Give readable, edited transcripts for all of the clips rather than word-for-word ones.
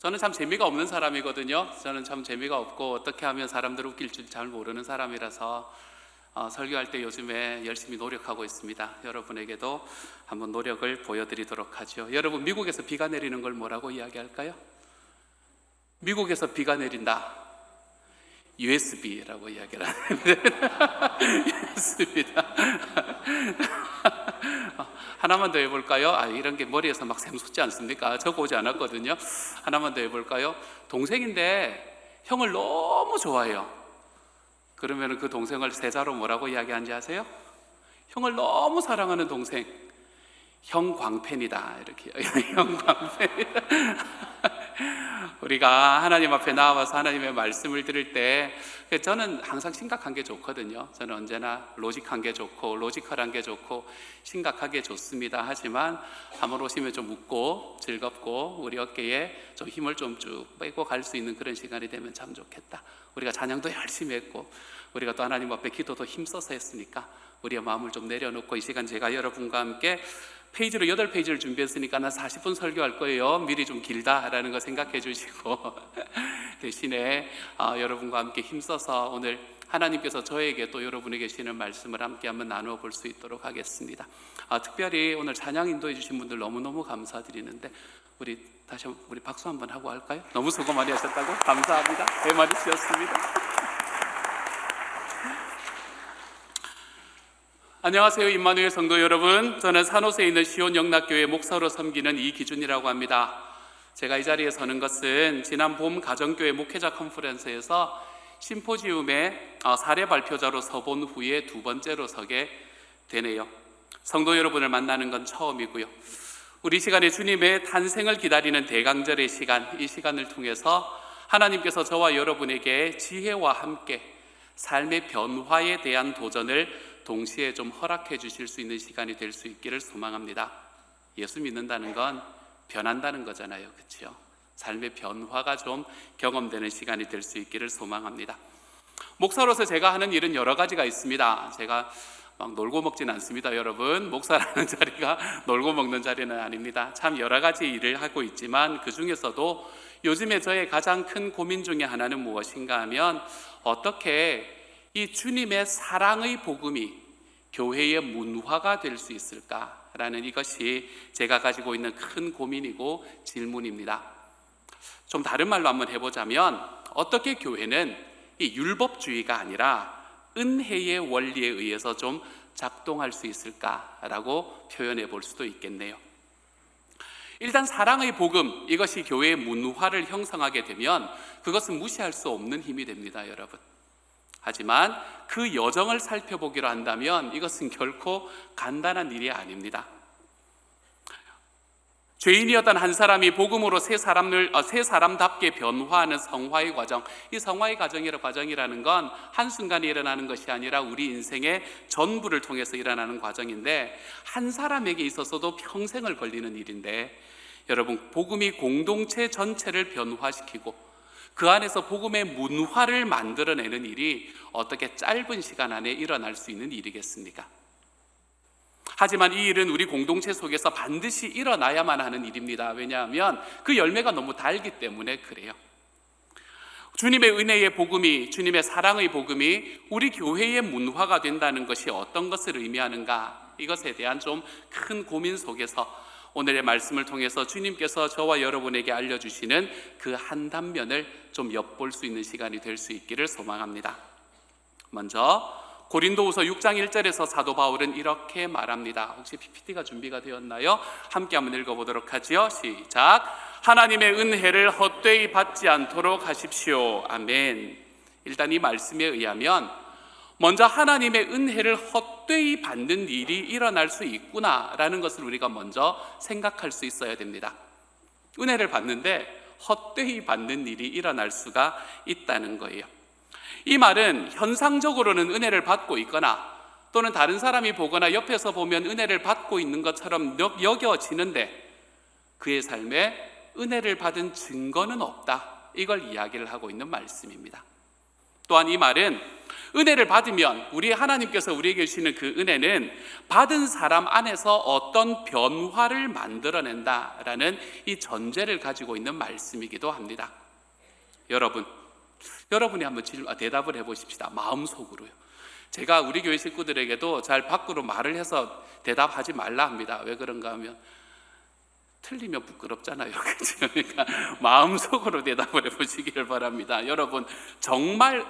저는 참 재미가 없는 사람이거든요. 저는 참 재미가 없고 어떻게 하면 사람들 웃길 줄 잘 모르는 사람이라서 설교할 때 요즘에 열심히 노력하고 있습니다. 여러분에게도 한번 노력을 보여드리도록 하죠. 여러분, 미국에서 비가 내리는 걸 뭐라고 이야기할까요? 미국에서 비가 내린다, USB라고 이야기를 하는데 USB다. 하나만 더 해볼까요? 이런 게 머리에서 막 샘솟지 않습니까? 적어오지 않았거든요. 하나만 더 해볼까요? 동생인데 형을 너무 좋아해요. 그러면 그 동생을 세자로 뭐라고 이야기하는지 아세요? 형을 너무 사랑하는 동생, 형광펜이다, 이렇게. 형광펜이다. 우리가 하나님 앞에 나와서 하나님의 말씀을 들을 때 저는 항상 심각한 게 좋거든요. 저는 언제나 로직한 게 좋고 로지컬한 게 좋고 심각하게 좋습니다. 하지만 한번 오시면 좀 웃고 즐겁고 우리 어깨에 좀 힘을 좀 쭉 빼고 갈 수 있는 그런 시간이 되면 참 좋겠다. 우리가 찬양도 열심히 했고 우리가 또 하나님 앞에 기도도 힘써서 했으니까 우리의 마음을 좀 내려놓고 이 시간 제가 여러분과 함께 페이지로 8페이지를 준비했으니까 난 40분 설교할 거예요. 미리 좀 길다라는 거 생각해 주시고 대신에 여러분과 함께 힘써서 오늘 하나님께서 저에게 또 여러분에게 주시는 말씀을 함께 한번 나누어 볼 수 있도록 하겠습니다. 특별히 오늘 찬양 인도해 주신 분들 너무너무 감사드리는데 우리 다시 한번 우리 박수 한번 하고 할까요? 너무 수고 많이 하셨다고? 감사합니다. 배 많이 주셨습니다. 안녕하세요. 임마누엘 성도 여러분, 저는 산호세에 있는 시온 영락교회 목사로 섬기는 이기준이라고 합니다. 제가 이 자리에 서는 것은 지난 봄 가정교회 목회자 컨퍼런스에서 심포지움에 사례 발표자로 서본 후에 두 번째로 서게 되네요. 성도 여러분을 만나는 건 처음이고요. 우리 시간에 주님의 탄생을 기다리는 대강절의 시간, 이 시간을 통해서 하나님께서 저와 여러분에게 지혜와 함께 삶의 변화에 대한 도전을 동시에 좀 허락해 주실 수 있는 시간이 될 수 있기를 소망합니다. 예수 믿는다는 건 변한다는 거잖아요, 그렇죠? 삶의 변화가 좀 경험되는 시간이 될 수 있기를 소망합니다. 목사로서 제가 하는 일은 여러 가지가 있습니다. 제가 막 놀고 먹진 않습니다, 여러분. 목사라는 자리가 놀고 먹는 자리는 아닙니다. 참 여러 가지 일을 하고 있지만 그 중에서도 요즘에 저의 가장 큰 고민 중에 하나는 무엇인가 하면 어떻게 이 주님의 사랑의 복음이 교회의 문화가 될 수 있을까라는 이것이 제가 가지고 있는 큰 고민이고 질문입니다. 좀 다른 말로 한번 해보자면 어떻게 교회는 이 율법주의가 아니라 은혜의 원리에 의해서 좀 작동할 수 있을까라고 표현해 볼 수도 있겠네요. 일단 사랑의 복음, 이것이 교회의 문화를 형성하게 되면 그것은 무시할 수 없는 힘이 됩니다, 여러분. 하지만 그 여정을 살펴보기로 한다면 이것은 결코 간단한 일이 아닙니다. 죄인이었던 한 사람이 복음으로 새 사람답게 변화하는 성화의 과정, 이 성화의 과정이라는 건 한순간에 일어나는 것이 아니라 우리 인생의 전부를 통해서 일어나는 과정인데 한 사람에게 있어서도 평생을 걸리는 일인데 여러분, 복음이 공동체 전체를 변화시키고 그 안에서 복음의 문화를 만들어내는 일이 어떻게 짧은 시간 안에 일어날 수 있는 일이겠습니까? 하지만 이 일은 우리 공동체 속에서 반드시 일어나야만 하는 일입니다. 왜냐하면 그 열매가 너무 달기 때문에 그래요. 주님의 은혜의 복음이, 주님의 사랑의 복음이 우리 교회의 문화가 된다는 것이 어떤 것을 의미하는가, 이것에 대한 좀 큰 고민 속에서 오늘의 말씀을 통해서 주님께서 저와 여러분에게 알려주시는 그 한 단면을 좀 엿볼 수 있는 시간이 될 수 있기를 소망합니다. 먼저 고린도후서 6장 1절에서 사도 바울은 이렇게 말합니다. 혹시 PPT가 준비가 되었나요? 함께 한번 읽어보도록 하죠. 시작. 하나님의 은혜를 헛되이 받지 않도록 하십시오. 아멘. 일단 이 말씀에 의하면 먼저 하나님의 은혜를 헛되이 받는 일이 일어날 수 있구나라는 것을 우리가 먼저 생각할 수 있어야 됩니다. 은혜를 받는데 헛되이 받는 일이 일어날 수가 있다는 거예요. 이 말은 현상적으로는 은혜를 받고 있거나 또는 다른 사람이 보거나 옆에서 보면 은혜를 받고 있는 것처럼 여겨지는데 그의 삶에 은혜를 받은 증거는 없다, 이걸 이야기를 하고 있는 말씀입니다. 또한 이 말은 은혜를 받으면 우리 하나님께서 우리에게 주시는 그 은혜는 받은 사람 안에서 어떤 변화를 만들어낸다라는 이 전제를 가지고 있는 말씀이기도 합니다. 여러분이 한번 대답을 해보십시다. 마음속으로요. 제가 우리 교회 식구들에게도 잘 밖으로 말을 해서 대답하지 말라 합니다. 왜 그런가 하면 틀리면 부끄럽잖아요. 그러니까 마음속으로 대답을 해보시기를 바랍니다. 여러분, 정말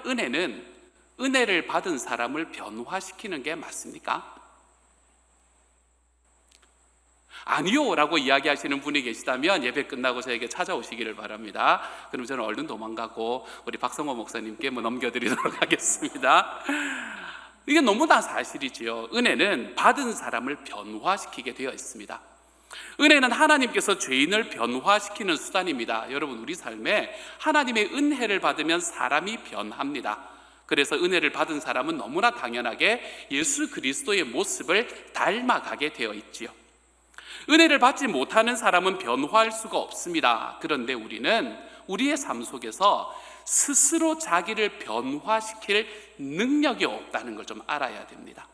은혜를 받은 사람을 변화시키는 게 맞습니까? 아니요 라고 이야기하시는 분이 계시다면 예배 끝나고 저에게 찾아오시기를 바랍니다. 그럼 저는 얼른 도망가고 우리 박성호 목사님께 넘겨드리도록 하겠습니다. 이게 너무나 사실이지요. 은혜는 받은 사람을 변화시키게 되어 있습니다. 은혜는 하나님께서 죄인을 변화시키는 수단입니다. 여러분, 우리 삶에 하나님의 은혜를 받으면 사람이 변합니다. 그래서 은혜를 받은 사람은 너무나 당연하게 예수 그리스도의 모습을 닮아가게 되어 있지요. 은혜를 받지 못하는 사람은 변화할 수가 없습니다. 그런데 우리는 우리의 삶 속에서 스스로 자기를 변화시킬 능력이 없다는 걸 좀 알아야 됩니다.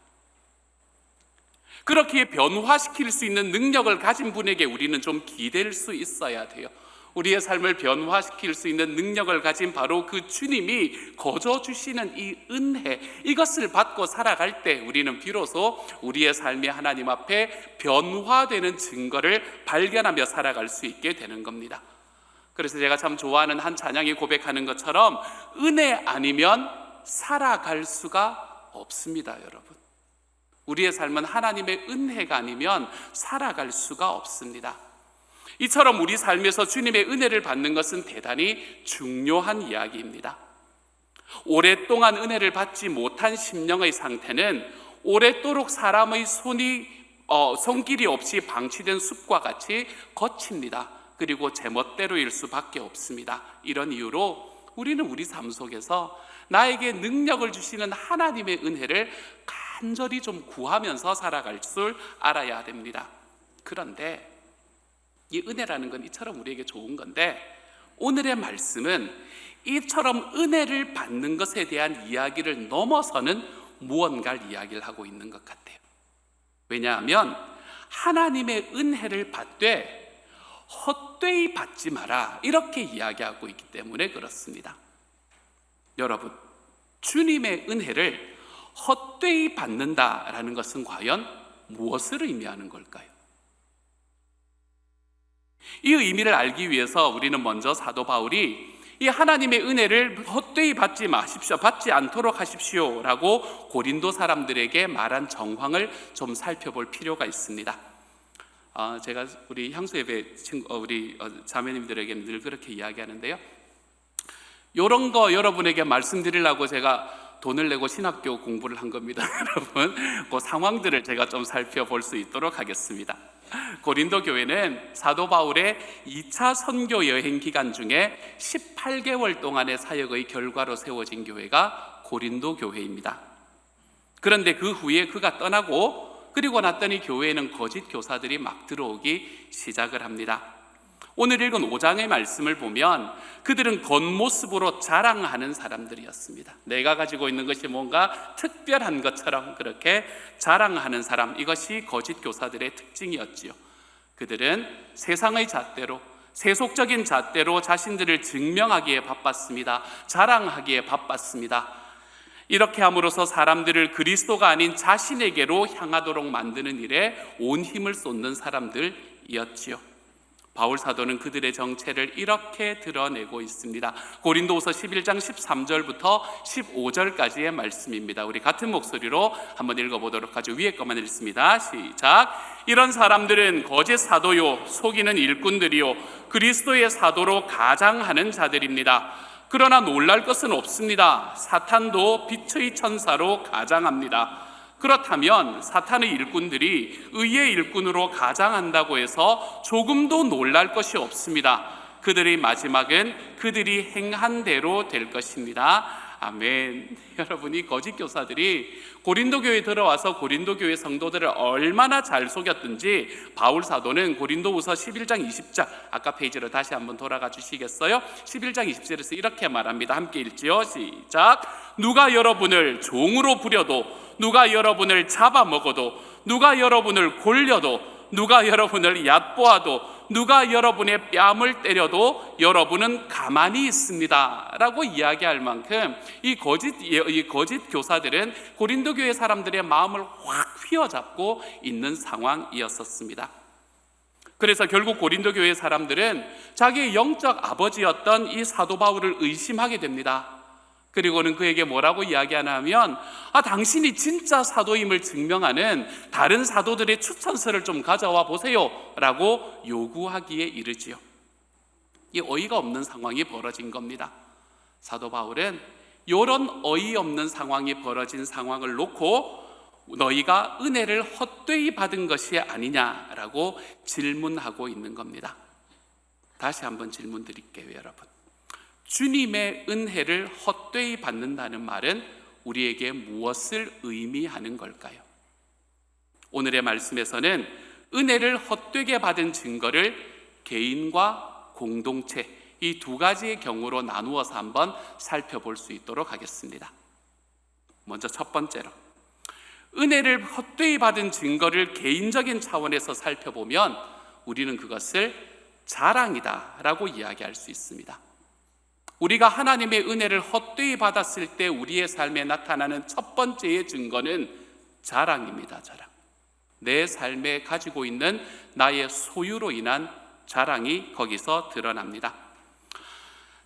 그렇게 변화시킬 수 있는 능력을 가진 분에게 우리는 좀 기댈 수 있어야 돼요. 우리의 삶을 변화시킬 수 있는 능력을 가진 바로 그 주님이 거저 주시는 이 은혜, 이것을 받고 살아갈 때 우리는 비로소 우리의 삶이 하나님 앞에 변화되는 증거를 발견하며 살아갈 수 있게 되는 겁니다. 그래서 제가 참 좋아하는 한 찬양이 고백하는 것처럼 은혜 아니면 살아갈 수가 없습니다. 여러분, 우리의 삶은 하나님의 은혜가 아니면 살아갈 수가 없습니다. 이처럼 우리 삶에서 주님의 은혜를 받는 것은 대단히 중요한 이야기입니다. 오랫동안 은혜를 받지 못한 심령의 상태는 오랫도록 사람의 손길이 없이 방치된 숲과 같이 거칩니다. 그리고 제멋대로일 수밖에 없습니다. 이런 이유로 우리는 우리 삶 속에서 나에게 능력을 주시는 하나님의 은혜를 간절히 좀 구하면서 살아갈 줄 알아야 됩니다. 그런데 이 은혜라는 건 이처럼 우리에게 좋은 건데, 오늘의 말씀은 이처럼 은혜를 받는 것에 대한 이야기를 넘어서는 무언가를 이야기를 하고 있는 것 같아요. 왜냐하면 하나님의 은혜를 받되 헛되이 받지 마라, 이렇게 이야기하고 있기 때문에 그렇습니다. 여러분, 주님의 은혜를 헛되이 받는다라는 것은 과연 무엇을 의미하는 걸까요? 이 의미를 알기 위해서 우리는 먼저 사도 바울이 이 하나님의 은혜를 헛되이 받지 마십시오, 받지 않도록 하십시오 라고 고린도 사람들에게 말한 정황을 좀 살펴볼 필요가 있습니다. 제가 우리 향수예배 우리 자매님들에게는 늘 그렇게 이야기하는데요, 이런 거 여러분에게 말씀드리려고 제가 돈을 내고 신학교 공부를 한 겁니다. 여러분, 그 상황들을 제가 좀 살펴볼 수 있도록 하겠습니다. 고린도 교회는 사도 바울의 2차 선교 여행 기간 중에 18개월 동안의 사역의 결과로 세워진 교회가 고린도 교회입니다. 그런데 그 후에 그가 떠나고 그리고 났더니 교회에는 거짓 교사들이 막 들어오기 시작을 합니다. 오늘 읽은 5장의 말씀을 보면 그들은 겉모습으로 자랑하는 사람들이었습니다. 내가 가지고 있는 것이 뭔가 특별한 것처럼 그렇게 자랑하는 사람, 이것이 거짓 교사들의 특징이었지요. 그들은 세상의 잣대로, 세속적인 잣대로 자신들을 증명하기에 바빴습니다. 자랑하기에 바빴습니다. 이렇게 함으로써 사람들을 그리스도가 아닌 자신에게로 향하도록 만드는 일에 온 힘을 쏟는 사람들이었지요. 바울 사도는 그들의 정체를 이렇게 드러내고 있습니다. 고린도후서 11장 13절부터 15절까지의 말씀입니다. 우리 같은 목소리로 한번 읽어보도록 하죠. 위에 것만 읽습니다. 시작. 이런 사람들은 거짓 사도요, 속이는 일꾼들이요, 그리스도의 사도로 가장하는 자들입니다. 그러나 놀랄 것은 없습니다. 사탄도 빛의 천사로 가장합니다. 그렇다면 사탄의 일꾼들이 의의 일꾼으로 가장한다고 해서 조금도 놀랄 것이 없습니다. 그들의 마지막은 그들이 행한 대로 될 것입니다. 아멘. 여러분이 거짓 교사들이 고린도 교회에 들어와서 고린도 교회 성도들을 얼마나 잘 속였든지 바울 사도는 고린도후서 11장 20절, 아까 페이지로 다시 한번 돌아가 주시겠어요? 11장 20절에서 이렇게 말합니다. 함께 읽지요. 시작. 누가 여러분을 종으로 부려도, 누가 여러분을 잡아먹어도, 누가 여러분을 골려도, 누가 여러분을 얕보아도, 누가 여러분의 뺨을 때려도 여러분은 가만히 있습니다 라고 이야기할 만큼 이 거짓 교사들은 고린도 교회 사람들의 마음을 확 휘어잡고 있는 상황이었었습니다. 그래서 결국 고린도 교회 사람들은 자기의 영적 아버지였던 이 사도 바울을 의심하게 됩니다. 그리고는 그에게 뭐라고 이야기하나 하면, 당신이 진짜 사도임을 증명하는 다른 사도들의 추천서를 좀 가져와 보세요 라고 요구하기에 이르지요. 이 어이가 없는 상황이 벌어진 겁니다. 사도 바울은 이런 어이없는 상황이 벌어진 상황을 놓고 너희가 은혜를 헛되이 받은 것이 아니냐라고 질문하고 있는 겁니다. 다시 한번 질문 드릴게요, 여러분. 주님의 은혜를 헛되이 받는다는 말은 우리에게 무엇을 의미하는 걸까요? 오늘의 말씀에서는 은혜를 헛되게 받은 증거를 개인과 공동체, 이 두 가지의 경우로 나누어서 한번 살펴볼 수 있도록 하겠습니다. 먼저 첫 번째로, 은혜를 헛되이 받은 증거를 개인적인 차원에서 살펴보면 우리는 그것을 자랑이다라고 이야기할 수 있습니다. 우리가 하나님의 은혜를 헛되이 받았을 때 우리의 삶에 나타나는 첫 번째의 증거는 자랑입니다. 자랑. 내 삶에 가지고 있는 나의 소유로 인한 자랑이 거기서 드러납니다.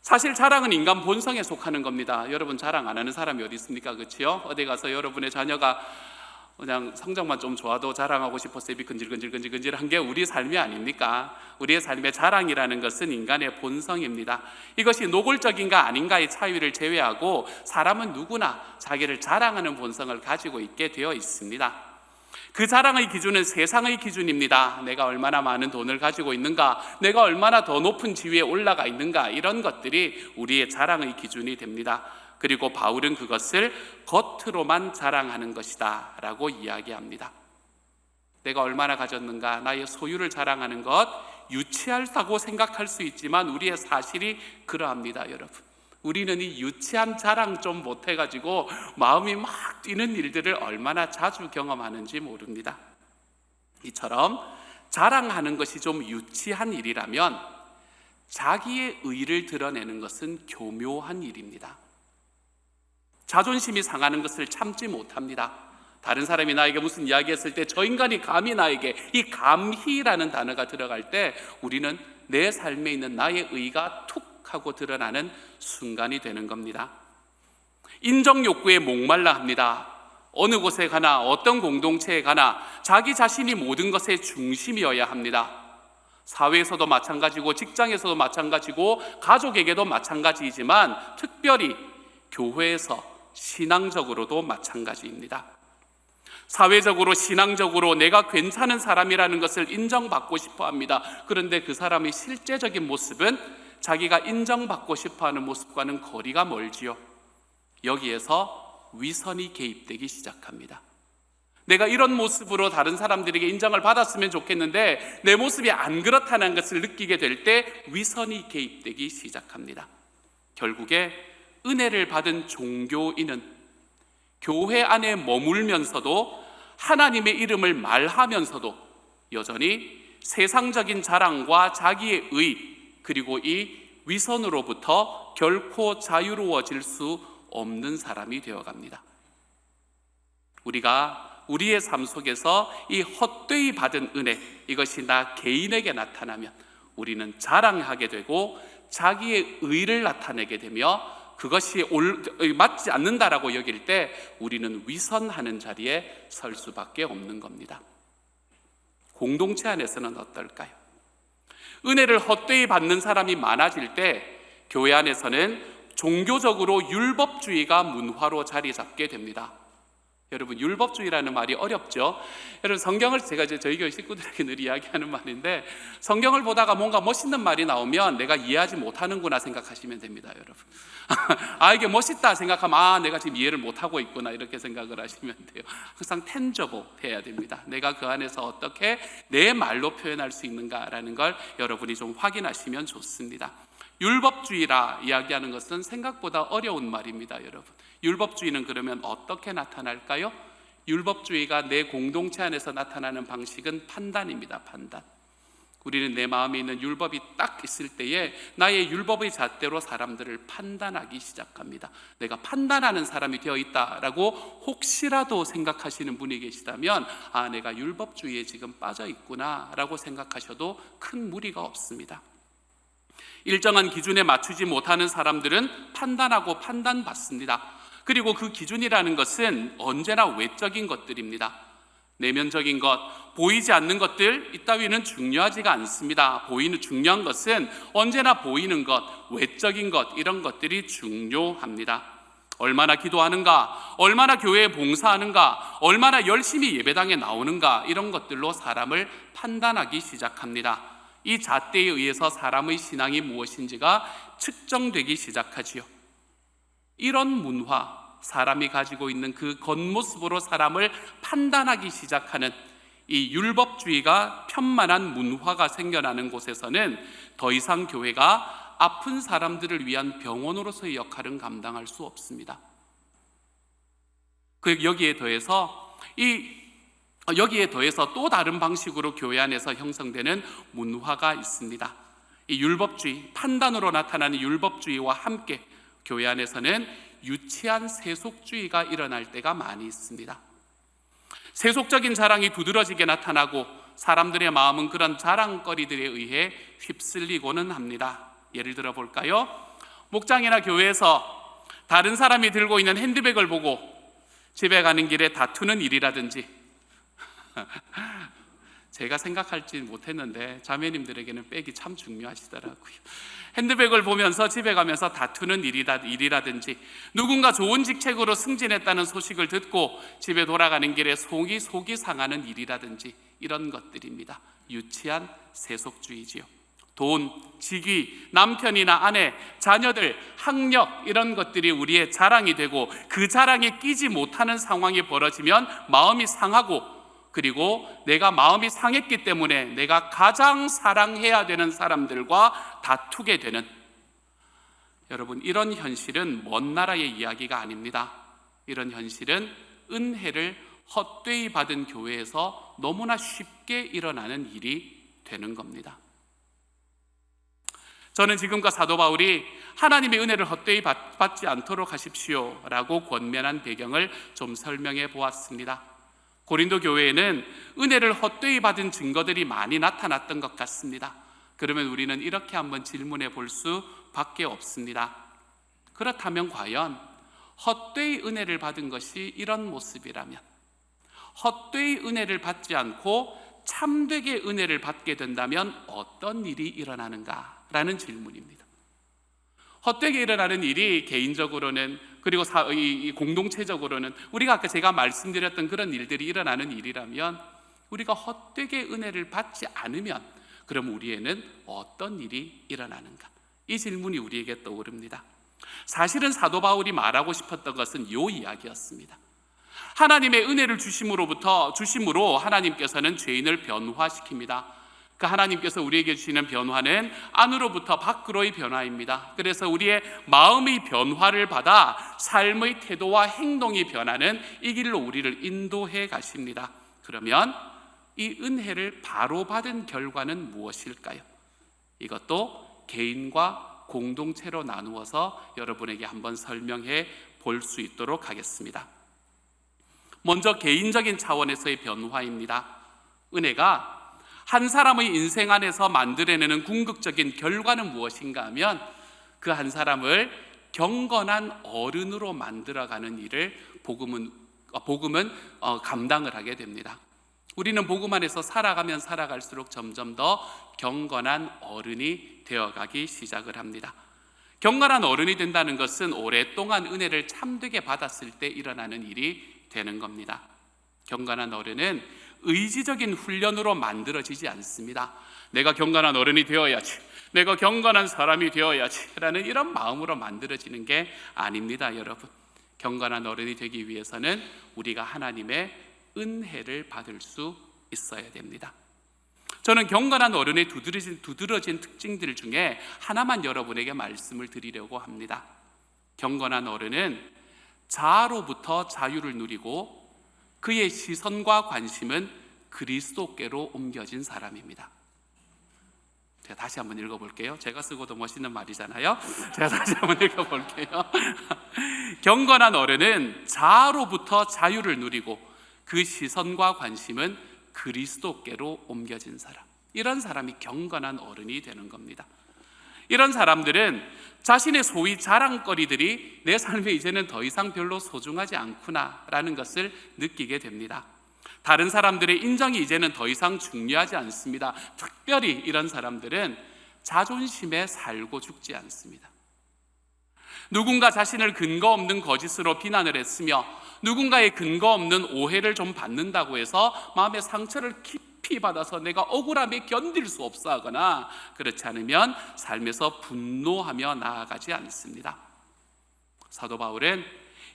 사실 자랑은 인간 본성에 속하는 겁니다. 여러분, 자랑 안 하는 사람이 어디 있습니까? 그렇지요? 어디 가서 여러분의 자녀가 그냥 성적만 좀 좋아도 자랑하고 싶어서 입이 근질근질한 게 우리 삶이 아닙니까? 우리의 삶의 자랑이라는 것은 인간의 본성입니다. 이것이 노골적인가 아닌가의 차이를 제외하고 사람은 누구나 자기를 자랑하는 본성을 가지고 있게 되어 있습니다. 그 자랑의 기준은 세상의 기준입니다. 내가 얼마나 많은 돈을 가지고 있는가, 내가 얼마나 더 높은 지위에 올라가 있는가, 이런 것들이 우리의 자랑의 기준이 됩니다. 그리고 바울은 그것을 겉으로만 자랑하는 것이다 라고 이야기합니다. 내가 얼마나 가졌는가, 나의 소유를 자랑하는 것, 유치하다고 생각할 수 있지만 우리의 사실이 그러합니다. 여러분, 우리는 이 유치한 자랑 좀 못해가지고 마음이 막 뛰는 일들을 얼마나 자주 경험하는지 모릅니다. 이처럼 자랑하는 것이 좀 유치한 일이라면 자기의 의를 드러내는 것은 교묘한 일입니다. 자존심이 상하는 것을 참지 못합니다. 다른 사람이 나에게 무슨 이야기했을 때 저 인간이 감히 나에게, 이 감히라는 단어가 들어갈 때 우리는 내 삶에 있는 나의 의가 툭 하고 드러나는 순간이 되는 겁니다. 인정 욕구에 목말라 합니다. 어느 곳에 가나 어떤 공동체에 가나 자기 자신이 모든 것의 중심이어야 합니다. 사회에서도 마찬가지고 직장에서도 마찬가지고 가족에게도 마찬가지이지만 특별히 교회에서 신앙적으로도 마찬가지입니다. 사회적으로 신앙적으로 내가 괜찮은 사람이라는 것을 인정받고 싶어 합니다. 그런데 그 사람의 실제적인 모습은 자기가 인정받고 싶어하는 모습과는 거리가 멀지요. 여기에서 위선이 개입되기 시작합니다. 내가 이런 모습으로 다른 사람들에게 인정을 받았으면 좋겠는데 내 모습이 안 그렇다는 것을 느끼게 될 때 위선이 개입되기 시작합니다. 결국에 은혜를 받은 종교인은 교회 안에 머물면서도 하나님의 이름을 말하면서도 여전히 세상적인 자랑과 자기의 의, 그리고 이 위선으로부터 결코 자유로워질 수 없는 사람이 되어갑니다. 우리가 우리의 삶 속에서 이 헛되이 받은 은혜, 이것이 나 개인에게 나타나면 우리는 자랑하게 되고 자기의 의를 나타내게 되며 그것이 맞지 않는다라고 여길 때 우리는 위선하는 자리에 설 수밖에 없는 겁니다. 공동체 안에서는 어떨까요? 은혜를 헛되이 받는 사람이 많아질 때 교회 안에서는 종교적으로 율법주의가 문화로 자리 잡게 됩니다. 여러분, 율법주의라는 말이 어렵죠. 여러분, 성경을 제가 이제 저희 교회 식구들에게 늘 이야기하는 말인데, 성경을 보다가 뭔가 멋있는 말이 나오면 내가 이해하지 못하는구나 생각하시면 됩니다, 여러분. 이게 멋있다 생각하면 내가 지금 이해를 못하고 있구나 이렇게 생각을 하시면 돼요. 항상 텐저블 해야 됩니다. 내가 그 안에서 어떻게 내 말로 표현할 수 있는가라는 걸 여러분이 좀 확인하시면 좋습니다. 율법주의라 이야기하는 것은 생각보다 어려운 말입니다, 여러분. 율법주의는 그러면 어떻게 나타날까요? 율법주의가 내 공동체 안에서 나타나는 방식은 판단입니다. 판단. 우리는 내 마음에 있는 율법이 딱 있을 때에 나의 율법의 잣대로 사람들을 판단하기 시작합니다. 내가 판단하는 사람이 되어 있다라고 혹시라도 생각하시는 분이 계시다면 내가 율법주의에 지금 빠져 있구나 라고 생각하셔도 큰 무리가 없습니다. 일정한 기준에 맞추지 못하는 사람들은 판단하고 판단받습니다. 그리고 그 기준이라는 것은 언제나 외적인 것들입니다. 내면적인 것, 보이지 않는 것들 이따위는 중요하지가 않습니다. 중요한 것은 언제나 보이는 것, 외적인 것, 이런 것들이 중요합니다. 얼마나 기도하는가, 얼마나 교회에 봉사하는가, 얼마나 열심히 예배당에 나오는가, 이런 것들로 사람을 판단하기 시작합니다. 이 잣대에 의해서 사람의 신앙이 무엇인지가 측정되기 시작하지요. 이런 문화, 사람이 가지고 있는 그 겉모습으로 사람을 판단하기 시작하는 이 율법주의가 편만한 문화가 생겨나는 곳에서는 더 이상 교회가 아픈 사람들을 위한 병원으로서의 역할은 감당할 수 없습니다. 여기에 더해서 또 다른 방식으로 교회 안에서 형성되는 문화가 있습니다. 이 율법주의, 판단으로 나타나는 율법주의와 함께 교회 안에서는 유치한 세속주의가 일어날 때가 많이 있습니다. 세속적인 자랑이 두드러지게 나타나고 사람들의 마음은 그런 자랑거리들에 의해 휩쓸리고는 합니다. 예를 들어 볼까요? 목장이나 교회에서 다른 사람이 들고 있는 핸드백을 보고 집에 가는 길에 다투는 일이라든지, 제가 생각할지 못했는데 자매님들에게는 백이 참 중요하시더라고요. 핸드백을 보면서 집에 가면서 다투는 일이라든지, 누군가 좋은 직책으로 승진했다는 소식을 듣고 집에 돌아가는 길에 속이 상하는 일이라든지, 이런 것들입니다. 유치한 세속주의지요. 돈, 직위, 남편이나 아내, 자녀들, 학력, 이런 것들이 우리의 자랑이 되고 그 자랑에 끼지 못하는 상황이 벌어지면 마음이 상하고, 그리고 내가 마음이 상했기 때문에 내가 가장 사랑해야 되는 사람들과 다투게 되는, 여러분, 이런 현실은 먼 나라의 이야기가 아닙니다. 이런 현실은 은혜를 헛되이 받은 교회에서 너무나 쉽게 일어나는 일이 되는 겁니다. 저는 지금과 사도 바울이 하나님의 은혜를 헛되이 받지 않도록 하십시오 라고 권면한 배경을 좀 설명해 보았습니다. 고린도 교회에는 은혜를 헛되이 받은 증거들이 많이 나타났던 것 같습니다. 그러면 우리는 이렇게 한번 질문해 볼 수밖에 없습니다. 그렇다면 과연 헛되이 은혜를 받은 것이 이런 모습이라면, 헛되이 은혜를 받지 않고 참되게 은혜를 받게 된다면 어떤 일이 일어나는가라는 질문입니다. 헛되게 일어나는 일이 개인적으로는, 그리고 이 공동체적으로는 우리가 아까 제가 말씀드렸던 그런 일들이 일어나는 일이라면, 우리가 헛되게 은혜를 받지 않으면 그럼 우리에는 어떤 일이 일어나는가? 이 질문이 우리에게 떠오릅니다. 사실은 사도 바울이 말하고 싶었던 것은 이 이야기였습니다. 하나님의 은혜를 주심으로 하나님께서는 죄인을 변화시킵니다. 그 하나님께서 우리에게 주시는 변화는 안으로부터 밖으로의 변화입니다. 그래서 우리의 마음의 변화를 받아 삶의 태도와 행동이 변하는 이 길로 우리를 인도해 가십니다. 그러면 이 은혜를 바로 받은 결과는 무엇일까요? 이것도 개인과 공동체로 나누어서 여러분에게 한번 설명해 볼 수 있도록 하겠습니다. 먼저 개인적인 차원에서의 변화입니다. 은혜가 한 사람의 인생 안에서 만들어내는 궁극적인 결과는 무엇인가 하면, 그 한 사람을 경건한 어른으로 만들어가는 일을 복음은 감당을 하게 됩니다. 우리는 복음 안에서 살아가면 살아갈수록 점점 더 경건한 어른이 되어가기 시작을 합니다. 경건한 어른이 된다는 것은 오랫동안 은혜를 참되게 받았을 때 일어나는 일이 되는 겁니다. 경건한 어른은 의지적인 훈련으로 만들어지지 않습니다. 내가 경건한 어른이 되어야지, 내가 경건한 사람이 되어야지 라는 이런 마음으로 만들어지는 게 아닙니다. 여러분, 경건한 어른이 되기 위해서는 우리가 하나님의 은혜를 받을 수 있어야 됩니다. 저는 경건한 어른의 두드러진 특징들 중에 하나만 여러분에게 말씀을 드리려고 합니다. 경건한 어른은 자아로부터 자유를 누리고 그의 시선과 관심은 그리스도께로 옮겨진 사람입니다. 제가 다시 한번 읽어볼게요. 제가 쓰고도 멋있는 말이잖아요. 제가 다시 한번 읽어볼게요. 경건한 어른은 자아로부터 자유를 누리고 그 시선과 관심은 그리스도께로 옮겨진 사람, 이런 사람이 경건한 어른이 되는 겁니다. 이런 사람들은 자신의 소위 자랑거리들이 내 삶에 이제는 더 이상 별로 소중하지 않구나라는 것을 느끼게 됩니다. 다른 사람들의 인정이 이제는 더 이상 중요하지 않습니다. 특별히 이런 사람들은 자존심에 살고 죽지 않습니다. 누군가 자신을 근거 없는 거짓으로 비난을 했으며 누군가의 근거 없는 오해를 좀 받는다고 해서 마음의 상처를 깊이 받아서 내가 억울함에 견딜 수 없어 하거나 그렇지 않으면 삶에서 분노하며 나아가지 않습니다. 사도 바울은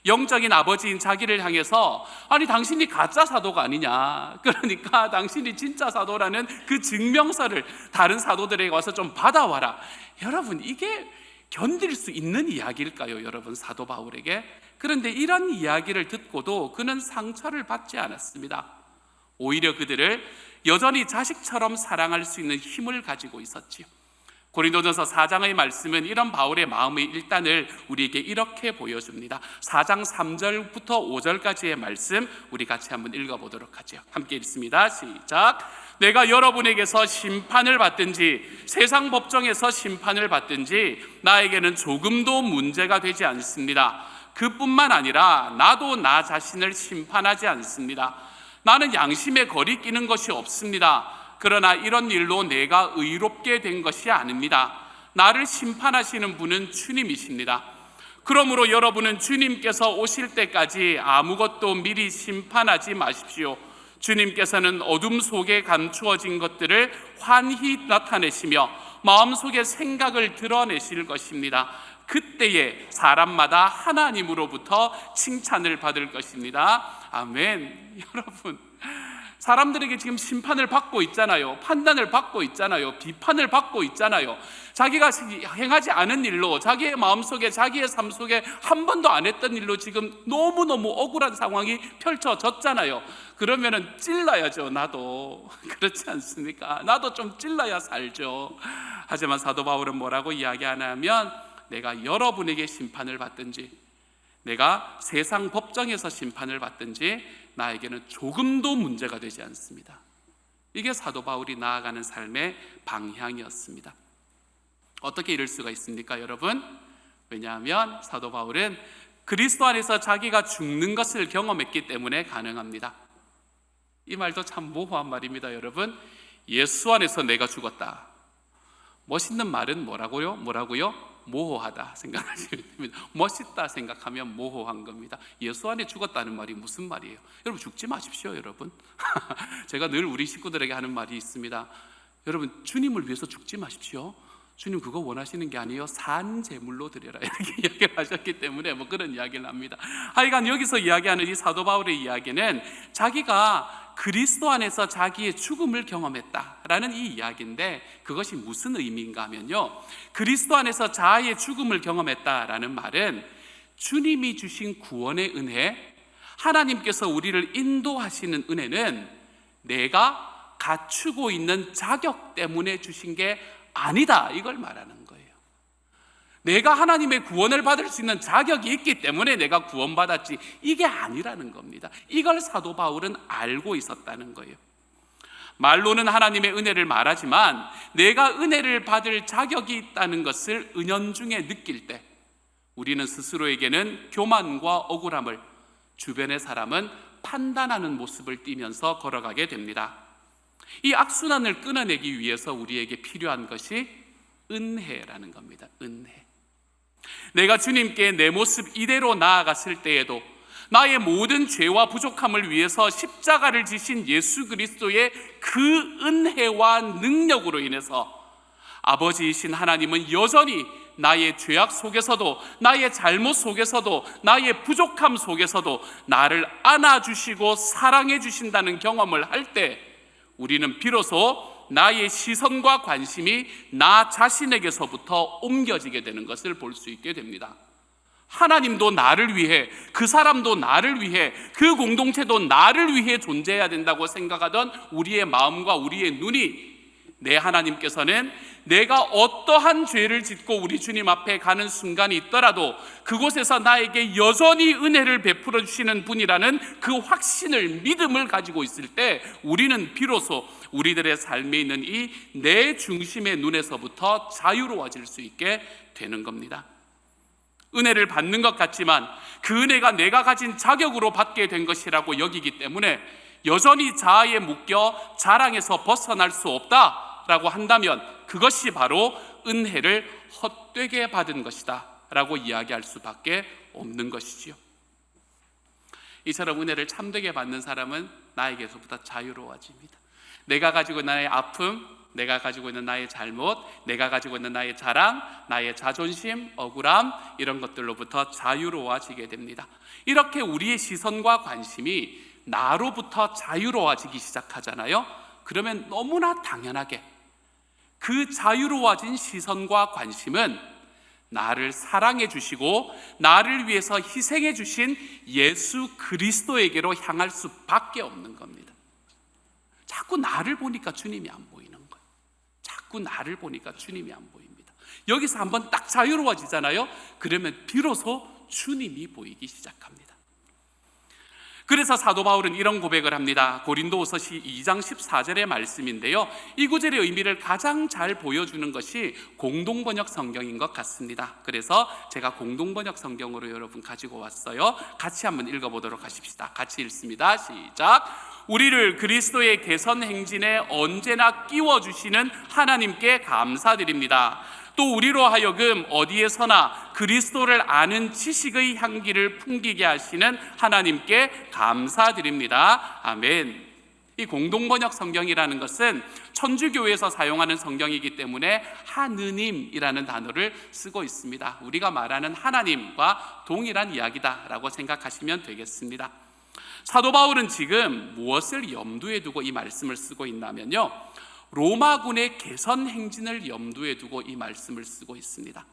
영적인 아버지인 자기를 향해서 아니 당신이 가짜 사도가 아니냐, 그러니까 당신이 진짜 사도라는 그 증명서를 다른 사도들에게 와서 좀 받아와라. 여러분, 이게 견딜 수 있는 이야기일까요? 여러분, 사도 바울에게. 그런데 이런 이야기를 듣고도 그는 상처를 받지 않았습니다. 오히려 그들을 여전히 자식처럼 사랑할 수 있는 힘을 가지고 있었지요. 고린도전서 4장의 말씀은 이런 바울의 마음의 일단을 우리에게 이렇게 보여줍니다. 4장 3절부터 5절까지의 말씀 우리 같이 한번 읽어보도록 하죠. 함께 읽습니다. 시작. 내가 여러분에게서 심판을 받든지 세상 법정에서 심판을 받든지 나에게는 조금도 문제가 되지 않습니다. 그뿐만 아니라 나도 나 자신을 심판하지 않습니다. 나는 양심에 거리끼는 것이 없습니다. 그러나 이런 일로 내가 의롭게 된 것이 아닙니다. 나를 심판하시는 분은 주님이십니다. 그러므로 여러분은 주님께서 오실 때까지 아무것도 미리 심판하지 마십시오. 주님께서는 어둠 속에 감추어진 것들을 환히 나타내시며 마음속의 생각을 드러내실 것입니다. 그때에 사람마다 하나님으로부터 칭찬을 받을 것입니다. 아멘. 여러분, 사람들에게 지금 심판을 받고 있잖아요. 판단을 받고 있잖아요. 비판을 받고 있잖아요. 자기가 행하지 않은 일로, 자기의 마음속에, 자기의 삶 속에 한 번도 안 했던 일로 지금 너무너무 억울한 상황이 펼쳐졌잖아요. 그러면은 찔러야죠. 나도. 그렇지 않습니까? 나도 좀 찔러야 살죠. 하지만 사도 바울은 뭐라고 이야기하냐면, 내가 여러분에게 심판을 받든지 내가 세상 법정에서 심판을 받든지 나에게는 조금도 문제가 되지 않습니다. 이게 사도 바울이 나아가는 삶의 방향이었습니다. 어떻게 이럴 수가 있습니까, 여러분? 왜냐하면 사도 바울은 그리스도 안에서 자기가 죽는 것을 경험했기 때문에 가능합니다. 이 말도 참 모호한 말입니다, 여러분. 예수 안에서 내가 죽었다. 멋있는 말은 뭐라고요? 모호하다 생각하시면 됩니다. 멋있다 생각하면 모호한 겁니다. 예수 안에 죽었다는 말이 무슨 말이에요? 여러분, 죽지 마십시오, 여러분. 제가 늘 우리 식구들에게 하는 말이 있습니다. 여러분, 주님을 위해서 죽지 마십시오. 주님 그거 원하시는 게 아니에요. 산 제물로 드려라, 이렇게 이야기를 하셨기 때문에 뭐 그런 이야기를 합니다. 하여간 여기서 이야기하는 이 사도 바울의 이야기는 자기가 그리스도 안에서 자기의 죽음을 경험했다라는 이 이야기인데, 그것이 무슨 의미인가 하면요, 그리스도 안에서 자아의 죽음을 경험했다라는 말은 주님이 주신 구원의 은혜, 하나님께서 우리를 인도하시는 은혜는 내가 갖추고 있는 자격 때문에 주신 게 아니다, 이걸 말하는 거예요. 내가 하나님의 구원을 받을 수 있는 자격이 있기 때문에 내가 구원받았지, 이게 아니라는 겁니다. 이걸 사도 바울은 알고 있었다는 거예요. 말로는 하나님의 은혜를 말하지만 내가 은혜를 받을 자격이 있다는 것을 은연중에 느낄 때 우리는 스스로에게는 교만과 억울함을, 주변의 사람은 판단하는 모습을 띠면서 걸어가게 됩니다. 이 악순환을 끊어내기 위해서 우리에게 필요한 것이 은혜라는 겁니다. 은혜. 내가 주님께 내 모습 이대로 나아갔을 때에도, 나의 모든 죄와 부족함을 위해서 십자가를 지신 예수 그리스도의 그 은혜와 능력으로 인해서 아버지이신 하나님은 여전히 나의 죄악 속에서도, 나의 잘못 속에서도, 나의 부족함 속에서도 나를 안아주시고 사랑해 주신다는 경험을 할 때 우리는 비로소 나의 시선과 관심이 나 자신에게서부터 옮겨지게 되는 것을 볼 수 있게 됩니다. 하나님도 나를 위해, 그 사람도 나를 위해, 그 공동체도 나를 위해 존재해야 된다고 생각하던 우리의 마음과 우리의 눈이, 내 하나님께서는 내가 어떠한 죄를 짓고 우리 주님 앞에 가는 순간이 있더라도 그곳에서 나에게 여전히 은혜를 베풀어 주시는 분이라는 그 확신을, 믿음을 가지고 있을 때 우리는 비로소 우리들의 삶에 있는 이 내 중심의 눈에서부터 자유로워질 수 있게 되는 겁니다. 은혜를 받는 것 같지만 그 은혜가 내가 가진 자격으로 받게 된 것이라고 여기기 때문에 여전히 자아에 묶여 자랑에서 벗어날 수 없다라고 한다면 그것이 바로 은혜를 헛되게 받은 것이다 라고 이야기할 수밖에 없는 것이지요. 이처럼 은혜를 참되게 받는 사람은 나에게서부터 자유로워집니다. 내가 가지고 있는 나의 아픔, 내가 가지고 있는 나의 잘못, 내가 가지고 있는 나의 자랑, 나의 자존심, 억울함, 이런 것들로부터 자유로워지게 됩니다. 이렇게 우리의 시선과 관심이 나로부터 자유로워지기 시작하잖아요. 그러면 너무나 당연하게 그 자유로워진 시선과 관심은 나를 사랑해 주시고 나를 위해서 희생해 주신 예수 그리스도에게로 향할 수밖에 없는 겁니다. 자꾸 나를 보니까 주님이 안 보이는 거예요. 자꾸 나를 보니까 주님이 안 보입니다. 여기서 한번 딱 자유로워지잖아요. 그러면 비로소 주님이 보이기 시작합니다. 그래서 사도 바울은 이런 고백을 합니다. 고린도후서 2장 14절의 말씀인데요, 이 구절의 의미를 가장 잘 보여주는 것이 공동번역 성경인 것 같습니다. 그래서 제가 공동번역 성경으로 여러분 가지고 왔어요. 같이 한번 읽어보도록 하십시다. 같이 읽습니다. 시작. 우리를 그리스도의 개선 행진에 언제나 끼워주시는 하나님께 감사드립니다. 또 우리로 하여금 어디에서나 그리스도를 아는 지식의 향기를 풍기게 하시는 하나님께 감사드립니다. 아멘. 이 공동번역 성경이라는 것은 천주교에서 사용하는 성경이기 때문에 하느님이라는 단어를 쓰고 있습니다. 우리가 말하는 하나님과 동일한 이야기다라고 생각하시면 되겠습니다. 사도 바울은 지금 무엇을 염두에 두고 이 말씀을 쓰고 있냐면요, 로마군의 개선 행진을 염두에 두고 이 말씀을 쓰고 있습니다.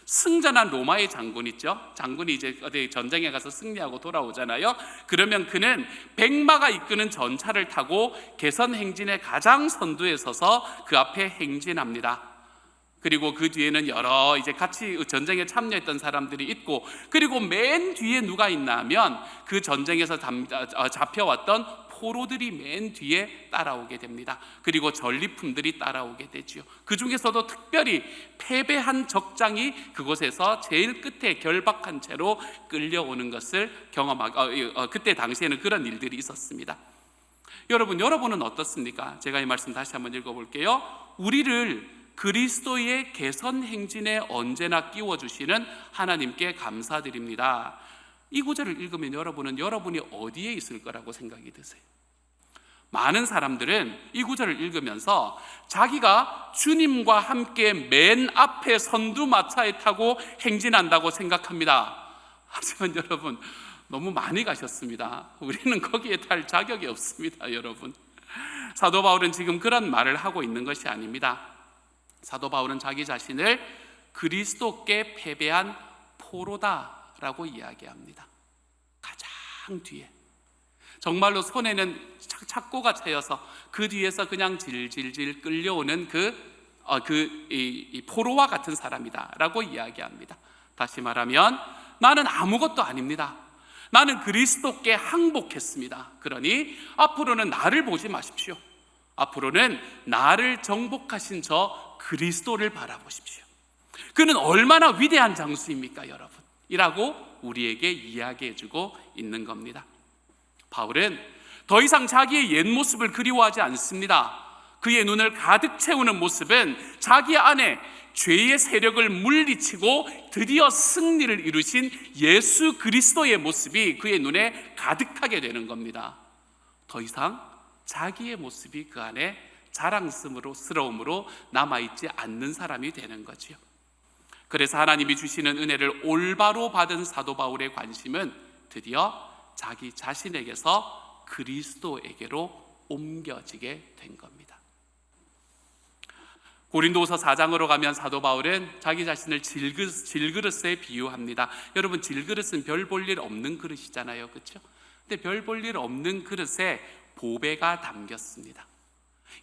승전한 로마의 장군 있죠. 장군이 이제 어디 전쟁에 가서 승리하고 돌아오잖아요. 그러면 그는 백마가 이끄는 전차를 타고 개선 행진의 가장 선두에 서서 그 앞에 행진합니다. 그리고 그 뒤에는 여러 이제 같이 전쟁에 참여했던 사람들이 있고, 그리고 맨 뒤에 누가 있나 하면 그 전쟁에서 잡혀왔던 포로들이 맨 뒤에 따라오게 됩니다. 그리고 전리품들이 따라오게 되지요. 그 중에서도 특별히 패배한 적장이 그곳에서 제일 끝에 결박한 채로 끌려오는 것을 그때 당시에는 그런 일들이 있었습니다. 여러분은 어떻습니까? 제가 이 말씀 다시 한번 읽어볼게요. 우리를 그리스도의 개선 행진에 언제나 끼워주시는 하나님께 감사드립니다. 이 구절을 읽으면 여러분이 어디에 있을 거라고 생각이 드세요? 많은 사람들은 이 구절을 읽으면서 자기가 주님과 함께 맨 앞에 선두마차에 타고 행진한다고 생각합니다. 하지만 여러분, 너무 많이 가셨습니다. 우리는 거기에 탈 자격이 없습니다. 여러분, 사도 바울은 지금 그런 말을 하고 있는 것이 아닙니다. 사도 바울은 자기 자신을 그리스도께 패배한 포로다라고 이야기합니다. 가장 뒤에, 정말로 손에는 착고가 차여서 그 뒤에서 그냥 질질질 끌려오는 이 포로와 같은 사람이다라고 이야기합니다. 다시 말하면 나는 아무것도 아닙니다. 나는 그리스도께 항복했습니다. 그러니 앞으로는 나를 보지 마십시오. 앞으로는 나를 정복하신 저 그리스도를 바라보십시오. 그는 얼마나 위대한 장수입니까, 여러분? 이라고 우리에게 이야기해주고 있는 겁니다. 바울은 더 이상 자기의 옛 모습을 그리워하지 않습니다. 그의 눈을 가득 채우는 모습은 자기 안에 죄의 세력을 물리치고 드디어 승리를 이루신 예수 그리스도의 모습이 그의 눈에 가득하게 되는 겁니다. 더 이상 자기의 모습이 그 안에 자랑스러움으로 남아있지 않는 사람이 되는 거지요. 그래서 하나님이 주시는 은혜를 올바로 받은 사도 바울의 관심은 드디어 자기 자신에게서 그리스도에게로 옮겨지게 된 겁니다. 고린도후서 4장으로 가면 사도 바울은 자기 자신을 질그릇에 비유합니다. 여러분, 질그릇은 별 볼 일 없는 그릇이잖아요, 그렇죠? 근데 별 볼 일 없는 그릇에 보배가 담겼습니다.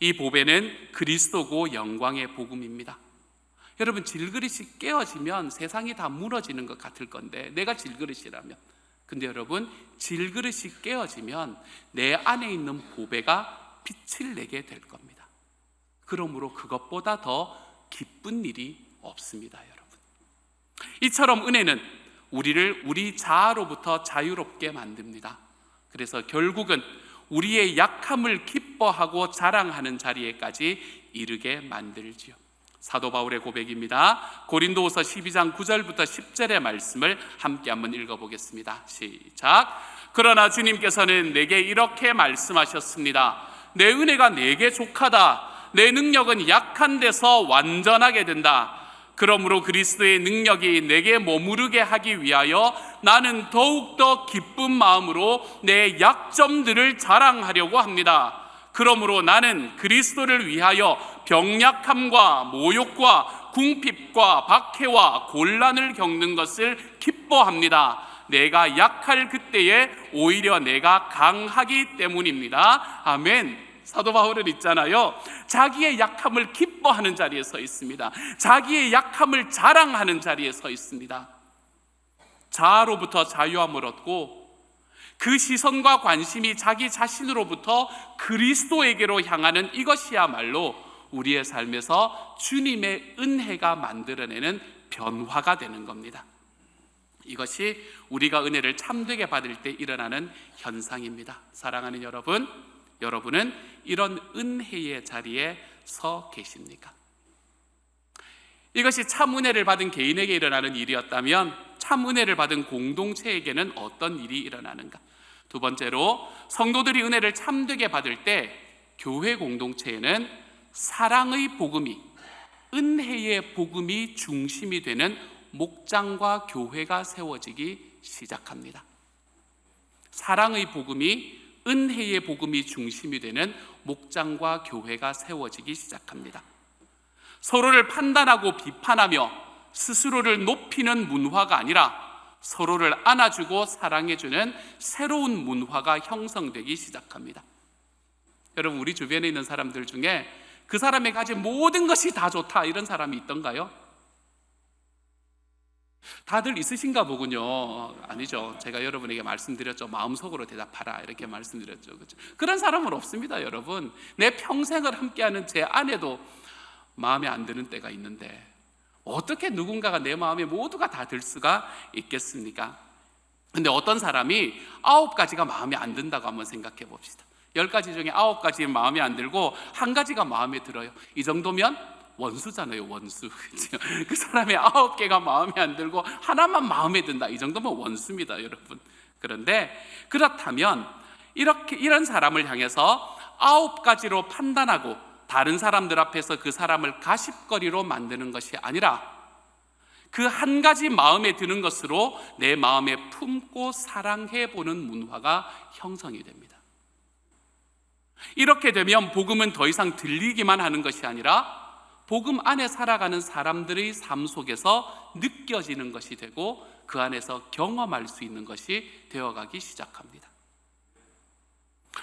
이 보배는 그리스도고 영광의 복음입니다. 여러분, 질그릇이 깨어지면 세상이 다 무너지는 것 같을 건데, 내가 질그릇이라면. 근데 여러분, 질그릇이 깨어지면 내 안에 있는 보배가 빛을 내게 될 겁니다. 그러므로 그것보다 더 기쁜 일이 없습니다, 여러분. 이처럼 은혜는 우리를 우리 자아로부터 자유롭게 만듭니다. 그래서 결국은 우리의 약함을 기뻐하고 자랑하는 자리에까지 이르게 만들지요. 사도 바울의 고백입니다. 고린도후서 12장 9절부터 10절의 말씀을 함께 한번 읽어보겠습니다. 시작. 그러나 주님께서는 내게 이렇게 말씀하셨습니다. 내 은혜가 내게 족하다. 내 능력은 약한 데서 완전하게 된다. 그러므로 그리스도의 능력이 내게 머무르게 하기 위하여 나는 더욱더 기쁜 마음으로 내 약점들을 자랑하려고 합니다. 그러므로 나는 그리스도를 위하여 병약함과 모욕과 궁핍과 박해와 곤란을 겪는 것을 기뻐합니다. 내가 약할 그때에 오히려 내가 강하기 때문입니다. 아멘. 사도 바울은 있잖아요, 자기의 약함을 기뻐하는 자리에 서 있습니다. 자기의 약함을 자랑하는 자리에 서 있습니다. 자아로부터 자유함을 얻고 그 시선과 관심이 자기 자신으로부터 그리스도에게로 향하는 이것이야말로 우리의 삶에서 주님의 은혜가 만들어내는 변화가 되는 겁니다. 이것이 우리가 은혜를 참되게 받을 때 일어나는 현상입니다. 사랑하는 여러분, 여러분은 이런 은혜의 자리에 서 계십니까? 이것이 참 은혜를 받은 개인에게 일어나는 일이었다면 참 은혜를 받은 공동체에게는 어떤 일이 일어나는가? 두 번째로, 성도들이 은혜를 참되게 받을 때 교회 공동체에는 사랑의 복음이, 은혜의 복음이 중심이 되는 목장과 교회가 세워지기 시작합니다. 사랑의 복음이, 은혜의 복음이 중심이 되는 목장과 교회가 세워지기 시작합니다. 서로를 판단하고 비판하며 스스로를 높이는 문화가 아니라 서로를 안아주고 사랑해주는 새로운 문화가 형성되기 시작합니다. 여러분, 우리 주변에 있는 사람들 중에 그 사람이 가진 모든 것이 다 좋다, 이런 사람이 있던가요? 다들 있으신가 보군요. 아니죠. 제가 여러분에게 말씀드렸죠. 마음속으로 대답하라, 이렇게 말씀드렸죠. 그렇죠? 그런 사람은 없습니다, 여러분. 내 평생을 함께하는 제 아내도 마음에 안 드는 때가 있는데 어떻게 누군가가 내 마음에 모두가 다 들 수가 있겠습니까? 근데 어떤 사람이 9가지가 마음에 안 든다고 한번 생각해 봅시다. 10가지 중에 9가지 마음에 안 들고 1가지가 마음에 들어요. 이 정도면 원수잖아요, 원수. 그 사람의 9개가 마음에 안 들고 하나만 마음에 든다, 이 정도면 원수입니다, 여러분. 그런데 그렇다면 이런 사람을 향해서 9가지로 판단하고 다른 사람들 앞에서 그 사람을 가십거리로 만드는 것이 아니라 그 1가지 마음에 드는 것으로 내 마음에 품고 사랑해보는 문화가 형성이 됩니다. 이렇게 되면 복음은 더 이상 들리기만 하는 것이 아니라 복음 안에 살아가는 사람들의 삶 속에서 느껴지는 것이 되고 그 안에서 경험할 수 있는 것이 되어가기 시작합니다.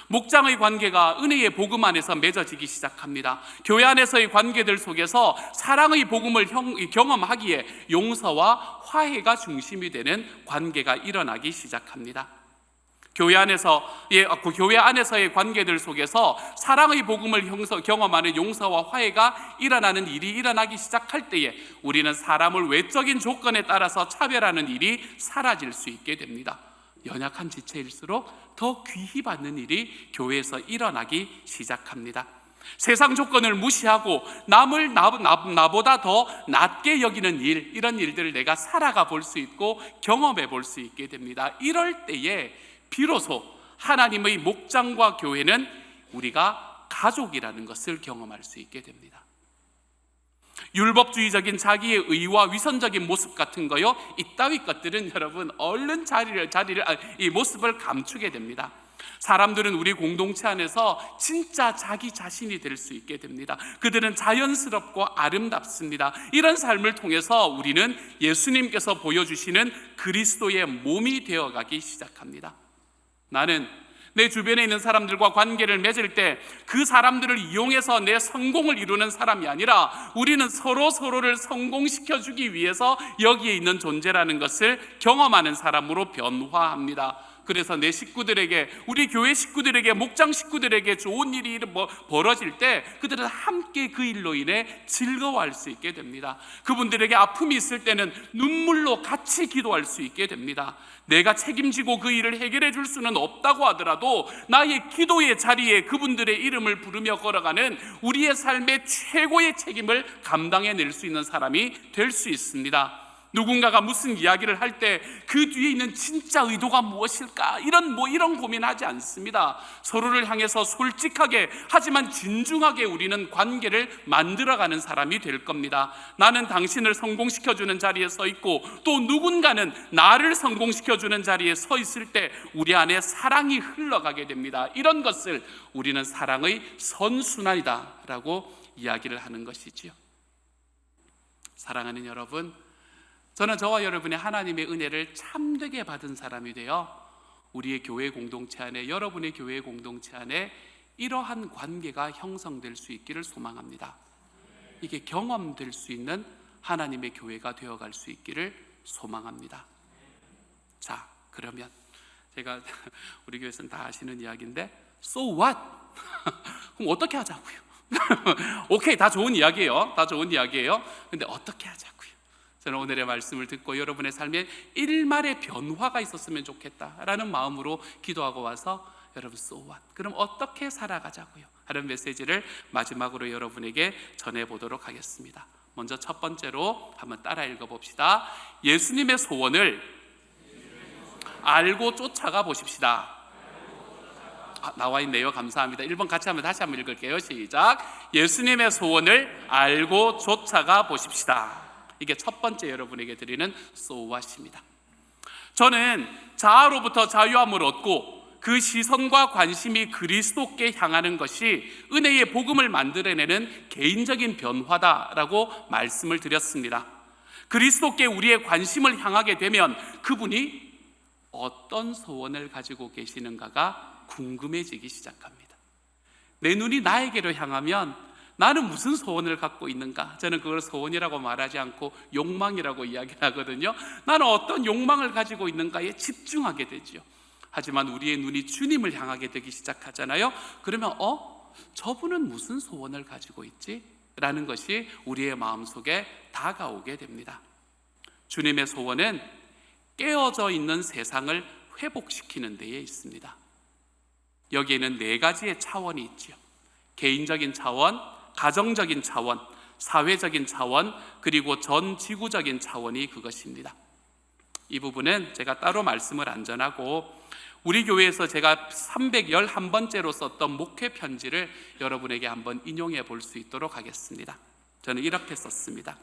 목장의 관계가 은혜의 복음 안에서 맺어지기 시작합니다. 교회 안에서의 관계들 속에서 사랑의 복음을 경험하기에 용서와 화해가 중심이 되는 관계가 일어나기 시작합니다. 교회 안에서의 관계들 속에서 사랑의 복음을 경험하는 용서와 화해가 일어나는 일이 일어나기 시작할 때에 우리는 사람을 외적인 조건에 따라서 차별하는 일이 사라질 수 있게 됩니다. 연약한 지체일수록 더 귀히 받는 일이 교회에서 일어나기 시작합니다. 세상 조건을 무시하고 남을 나보다 더 낮게 여기는 일, 이런 일들을 내가 살아가 볼 수 있고 경험해 볼 수 있게 됩니다. 이럴 때에 비로소 하나님의 목장과 교회는 우리가 가족이라는 것을 경험할 수 있게 됩니다. 율법주의적인 자기의 의와 위선적인 모습 같은 거요, 이따위 것들은 여러분 얼른 이 모습을 감추게 됩니다. 사람들은 우리 공동체 안에서 진짜 자기 자신이 될 수 있게 됩니다. 그들은 자연스럽고 아름답습니다. 이런 삶을 통해서 우리는 예수님께서 보여주시는 그리스도의 몸이 되어가기 시작합니다. 나는 내 주변에 있는 사람들과 관계를 맺을 때 그 사람들을 이용해서 내 성공을 이루는 사람이 아니라 우리는 서로를 성공시켜주기 위해서 여기에 있는 존재라는 것을 경험하는 사람으로 변화합니다. 그래서 내 식구들에게, 우리 교회 식구들에게, 목장 식구들에게 좋은 일이 벌어질 때 그들은 함께 그 일로 인해 즐거워할 수 있게 됩니다. 그분들에게 아픔이 있을 때는 눈물로 같이 기도할 수 있게 됩니다. 내가 책임지고 그 일을 해결해 줄 수는 없다고 하더라도 나의 기도의 자리에 그분들의 이름을 부르며 걸어가는 우리의 삶의 최고의 책임을 감당해낼 수 있는 사람이 될 수 있습니다. 누군가가 무슨 이야기를 할 때 그 뒤에 있는 진짜 의도가 무엇일까, 이런 고민하지 않습니다. 서로를 향해서 솔직하게 하지만 진중하게 우리는 관계를 만들어가는 사람이 될 겁니다. 나는 당신을 성공시켜주는 자리에 서 있고 또 누군가는 나를 성공시켜주는 자리에 서 있을 때 우리 안에 사랑이 흘러가게 됩니다. 이런 것을 우리는 사랑의 선순환이다라고 이야기를 하는 것이지요. 사랑하는 여러분, 저는 저와 여러분의 하나님의 은혜를 참되게 받은 사람이 되어 우리의 교회 공동체 안에, 여러분의 교회 공동체 안에 이러한 관계가 형성될 수 있기를 소망합니다. 이게 경험될 수 있는 하나님의 교회가 되어갈 수 있기를 소망합니다. 자, 그러면 제가 우리 교회에서는 다 아시는 이야기인데 So what? 그럼 어떻게 하자고요? 오케이, 다 좋은 이야기예요. 다 좋은 이야기예요. 근데 어떻게 하자고요? 저는 오늘의 말씀을 듣고 여러분의 삶에 일말의 변화가 있었으면 좋겠다라는 마음으로 기도하고 와서 여러분 so what? 그럼 어떻게 살아가자고요? 하는 메시지를 마지막으로 여러분에게 전해보도록 하겠습니다. 먼저 첫 번째로 한번 따라 읽어봅시다. 예수님의 소원을 알고 쫓아가 보십시다. 나와 있네요. 감사합니다. 1번 같이 하면 다시 한번 읽을게요. 시작. 예수님의 소원을 알고 쫓아가 보십시다. 이게 첫 번째 여러분에게 드리는 so what입니다. 저는 자아로부터 자유함을 얻고 그 시선과 관심이 그리스도께 향하는 것이 은혜의 복음을 만들어내는 개인적인 변화다라고 말씀을 드렸습니다. 그리스도께 우리의 관심을 향하게 되면 그분이 어떤 소원을 가지고 계시는가가 궁금해지기 시작합니다. 내 눈이 나에게로 향하면 나는 무슨 소원을 갖고 있는가? 저는 그걸 소원이라고 말하지 않고 욕망이라고 이야기하거든요. 나는 어떤 욕망을 가지고 있는가에 집중하게 되죠. 하지만 우리의 눈이 주님을 향하게 되기 시작하잖아요. 그러면 저분은 무슨 소원을 가지고 있지? 라는 것이 우리의 마음속에 다가오게 됩니다. 주님의 소원은 깨어져 있는 세상을 회복시키는 데에 있습니다. 여기에는 4가지의 차원이 있죠. 개인적인 차원, 가정적인 차원, 사회적인 차원, 그리고 전 지구적인 차원이 그것입니다. 이 부분은 제가 따로 말씀을 안 전하고 우리 교회에서 제가 311번째로 썼던 목회 편지를 여러분에게 한번 인용해 볼 수 있도록 하겠습니다. 저는 이렇게 썼습니다.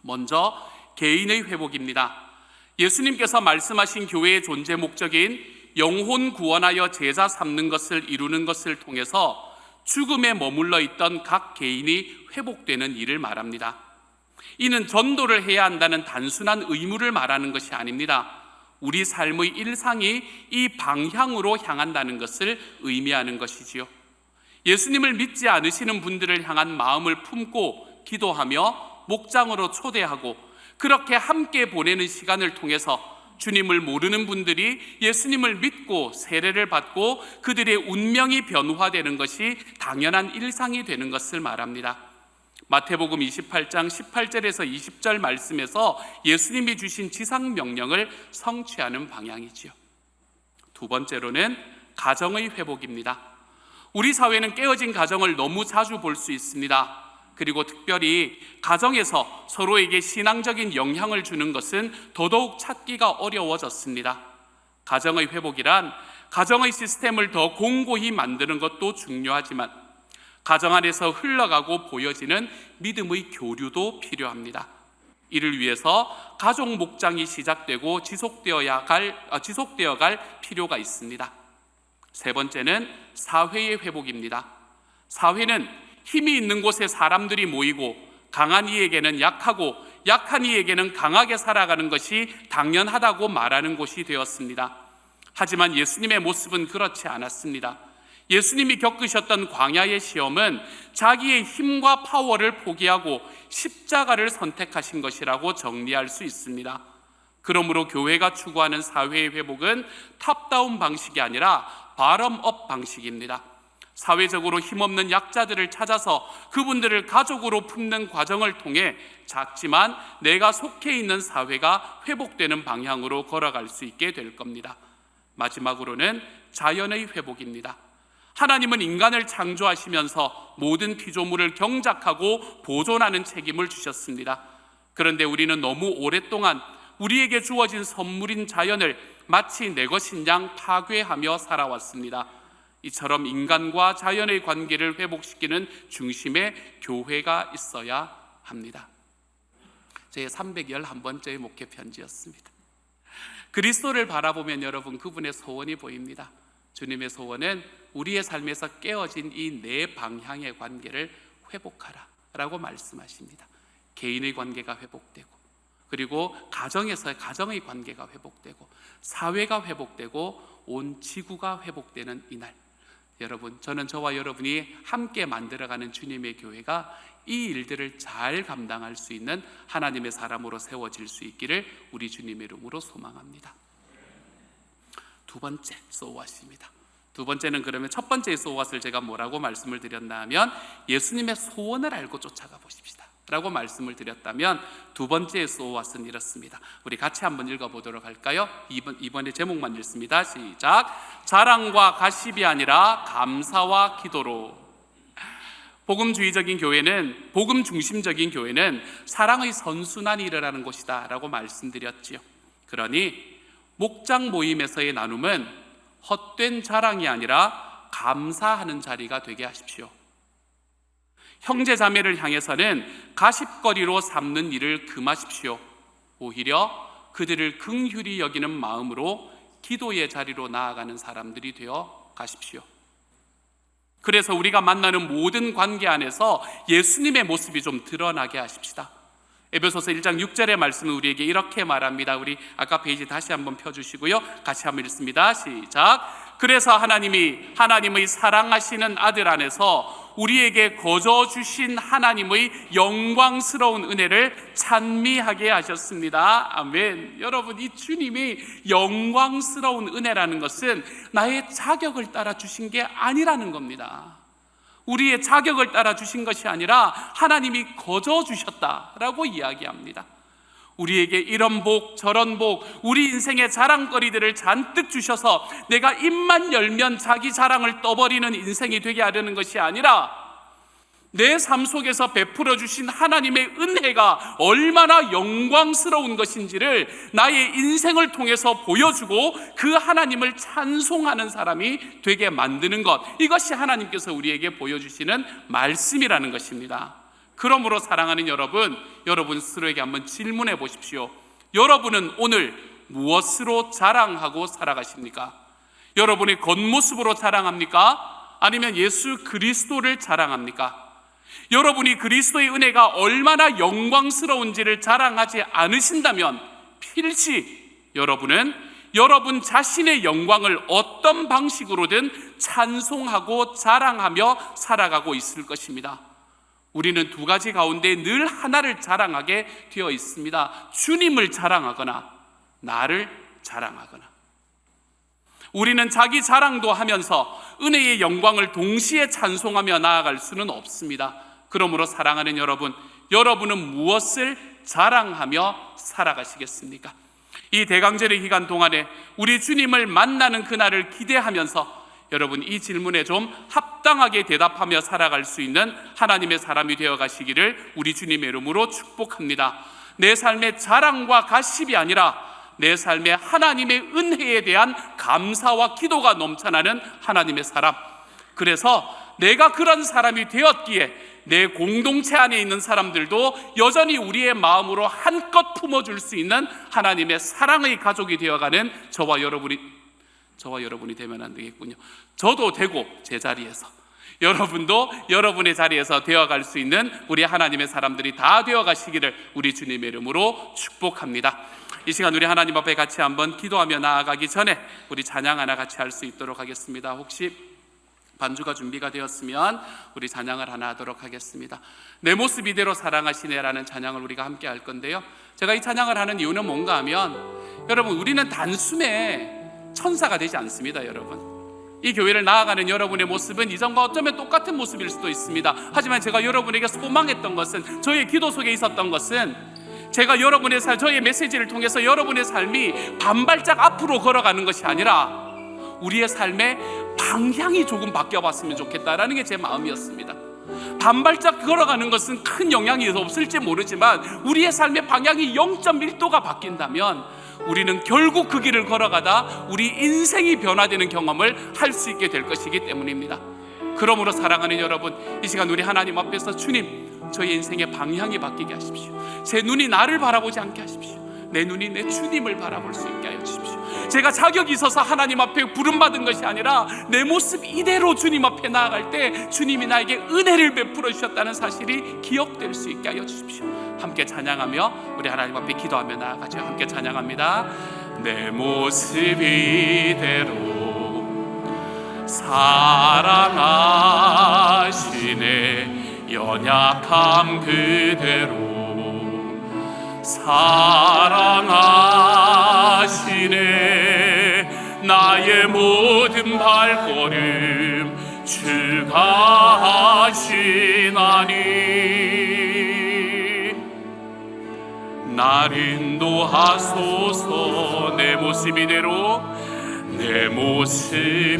먼저 개인의 회복입니다. 예수님께서 말씀하신 교회의 존재 목적인 영혼 구원하여 제자 삼는 것을 이루는 것을 통해서 죽음에 머물러 있던 각 개인이 회복되는 일을 말합니다. 이는 전도를 해야 한다는 단순한 의무를 말하는 것이 아닙니다. 우리 삶의 일상이 이 방향으로 향한다는 것을 의미하는 것이지요. 예수님을 믿지 않으시는 분들을 향한 마음을 품고 기도하며 목장으로 초대하고 그렇게 함께 보내는 시간을 통해서 주님을 모르는 분들이 예수님을 믿고 세례를 받고 그들의 운명이 변화되는 것이 당연한 일상이 되는 것을 말합니다. 마태복음 28장 18절에서 20절 말씀에서 예수님이 주신 지상명령을 성취하는 방향이지요. 두 번째로는 가정의 회복입니다. 우리 사회는 깨어진 가정을 너무 자주 볼 수 있습니다. 그리고 특별히 가정에서 서로에게 신앙적인 영향을 주는 것은 더더욱 찾기가 어려워졌습니다. 가정의 회복이란 가정의 시스템을 더 공고히 만드는 것도 중요하지만 가정 안에서 흘러가고 보여지는 믿음의 교류도 필요합니다. 이를 위해서 가족 목장이 시작되고 지속되어 갈 필요가 있습니다. 세 번째는 사회의 회복입니다. 사회는 힘이 있는 곳에 사람들이 모이고 강한 이에게는 약하고 약한 이에게는 강하게 살아가는 것이 당연하다고 말하는 곳이 되었습니다. 하지만 예수님의 모습은 그렇지 않았습니다. 예수님이 겪으셨던 광야의 시험은 자기의 힘과 파워를 포기하고 십자가를 선택하신 것이라고 정리할 수 있습니다. 그러므로 교회가 추구하는 사회의 회복은 탑다운 방식이 아니라 바텀업 방식입니다. 사회적으로 힘없는 약자들을 찾아서 그분들을 가족으로 품는 과정을 통해 작지만 내가 속해 있는 사회가 회복되는 방향으로 걸어갈 수 있게 될 겁니다. 마지막으로는 자연의 회복입니다. 하나님은 인간을 창조하시면서 모든 피조물을 경작하고 보존하는 책임을 주셨습니다. 그런데 우리는 너무 오랫동안 우리에게 주어진 선물인 자연을 마치 내 것인 양 파괴하며 살아왔습니다. 이처럼 인간과 자연의 관계를 회복시키는 중심에 교회가 있어야 합니다. 제 311번째의 목회 편지였습니다. 그리스도를 바라보면 여러분 그분의 소원이 보입니다. 주님의 소원은 우리의 삶에서 깨어진 이 네 방향의 관계를 회복하라 라고 말씀하십니다. 개인의 관계가 회복되고, 그리고 가정에서의 가정의 관계가 회복되고, 사회가 회복되고, 온 지구가 회복되는 이날, 여러분, 저는 저와 여러분이 함께 만들어가는 주님의 교회가 이 일들을 잘 감당할 수 있는 하나님의 사람으로 세워질 수 있기를 우리 주님의 이름으로 소망합니다. 두 번째 소왓입니다. 두 번째는 그러면 첫 번째의 소왓을 제가 뭐라고 말씀을 드렸냐면 예수님의 소원을 알고 쫓아가 보십시다 라고 말씀을 드렸다면, 두 번째의 소왓은 이렇습니다. 우리 같이 한번 읽어보도록 할까요? 이번에 제목만 읽습니다. 시작. 자랑과 가십이 아니라 감사와 기도로. 복음주의적인 교회는, 복음 중심적인 교회는 사랑의 선순환이 일어나는 곳이다 라고 말씀드렸지요. 그러니 목장 모임에서의 나눔은 헛된 자랑이 아니라 감사하는 자리가 되게 하십시오. 형제 자매를 향해서는 가십거리로 삼는 일을 금하십시오. 오히려 그들을 긍휼히 여기는 마음으로 기도의 자리로 나아가는 사람들이 되어 가십시오. 그래서 우리가 만나는 모든 관계 안에서 예수님의 모습이 좀 드러나게 하십시다. 에베소서 1장 6절의 말씀은 우리에게 이렇게 말합니다. 우리 아까 페이지 다시 한번 펴주시고요, 같이 한번 읽습니다. 시작. 그래서 하나님의 사랑하시는 아들 안에서 우리에게 거저 주신 하나님의 영광스러운 은혜를 찬미하게 하셨습니다. 아멘. 여러분, 이 주님이 영광스러운 은혜라는 것은 나의 자격을 따라 주신 게 아니라는 겁니다. 우리의 자격을 따라 주신 것이 아니라 하나님이 거저 주셨다라고 이야기합니다. 우리에게 이런 복 저런 복, 우리 인생의 자랑거리들을 잔뜩 주셔서 내가 입만 열면 자기 자랑을 떠버리는 인생이 되게 하려는 것이 아니라 내 삶 속에서 베풀어 주신 하나님의 은혜가 얼마나 영광스러운 것인지를 나의 인생을 통해서 보여주고 그 하나님을 찬송하는 사람이 되게 만드는 것, 이것이 하나님께서 우리에게 보여주시는 말씀이라는 것입니다. 그러므로 사랑하는 여러분 스스로에게 한번 질문해 보십시오. 여러분은 오늘 무엇으로 자랑하고 살아가십니까? 여러분의 겉모습으로 자랑합니까? 아니면 예수 그리스도를 자랑합니까? 여러분이 그리스도의 은혜가 얼마나 영광스러운지를 자랑하지 않으신다면 필시 여러분은 여러분 자신의 영광을 어떤 방식으로든 찬송하고 자랑하며 살아가고 있을 것입니다. 우리는 두 가지 가운데 늘 하나를 자랑하게 되어 있습니다. 주님을 자랑하거나 나를 자랑하거나. 우리는 자기 자랑도 하면서 은혜의 영광을 동시에 찬송하며 나아갈 수는 없습니다. 그러므로 사랑하는 여러분은 무엇을 자랑하며 살아가시겠습니까? 이 대강절의 기간 동안에 우리 주님을 만나는 그날을 기대하면서 여러분 이 질문에 좀 합당하게 대답하며 살아갈 수 있는 하나님의 사람이 되어 가시기를 우리 주님의 이름으로 축복합니다. 내 삶의 자랑과 가십이 아니라 내 삶에 하나님의 은혜에 대한 감사와 기도가 넘쳐나는 하나님의 사람, 그래서 내가 그런 사람이 되었기에 내 공동체 안에 있는 사람들도 여전히 우리의 마음으로 한껏 품어줄 수 있는 하나님의 사랑의 가족이 되어가는 저와 여러분이 되면 안 되겠군요. 저도 되고 제 자리에서, 여러분도 여러분의 자리에서 되어갈 수 있는 우리 하나님의 사람들이 다 되어가시기를 우리 주님의 이름으로 축복합니다. 이 시간 우리 하나님 앞에 같이 한번 기도하며 나아가기 전에 우리 찬양 하나 같이 할 수 있도록 하겠습니다. 혹시 반주가 준비가 되었으면 우리 찬양을 하나 하도록 하겠습니다. 내 모습 이대로 사랑하시네라는 찬양을 우리가 함께 할 건데요, 제가 이 찬양을 하는 이유는 뭔가 하면, 여러분 우리는 단숨에 천사가 되지 않습니다. 여러분, 이 교회를 나아가는 여러분의 모습은 이전과 어쩌면 똑같은 모습일 수도 있습니다. 하지만 제가 여러분에게 소망했던 것은, 저의 기도 속에 있었던 것은, 제가 여러분의 저의 메시지를 통해서 여러분의 삶이 반발짝 앞으로 걸어가는 것이 아니라 우리의 삶의 방향이 조금 바뀌어봤으면 좋겠다라는 게 제 마음이었습니다. 반발짝 걸어가는 것은 큰 영향이 없을지 모르지만 우리의 삶의 방향이 0.1도가 바뀐다면 우리는 결국 그 길을 걸어가다 우리 인생이 변화되는 경험을 할 수 있게 될 것이기 때문입니다. 그러므로 사랑하는 여러분, 이 시간 우리 하나님 앞에서 주님, 저희 인생의 방향이 바뀌게 하십시오. 제 눈이 나를 바라보지 않게 하십시오. 내 눈이 내 주님을 바라볼 수 있게 하여 주십시오. 제가 자격이 있어서 하나님 앞에 부름받은 것이 아니라 내 모습 이대로 주님 앞에 나아갈 때 주님이 나에게 은혜를 베풀어 주셨다는 사실이 기억될 수 있게 하여 주십시오. 함께 찬양하며 우리 하나님 앞에 기도하며 나아가죠. 함께 찬양합니다. 내 모습 이대로 사랑하시네, 연약함 그대로 사랑하시네, 나의 모든 발걸음 주가 하시나니, 날 인도하소서. 내 모습 이대로, 내 모습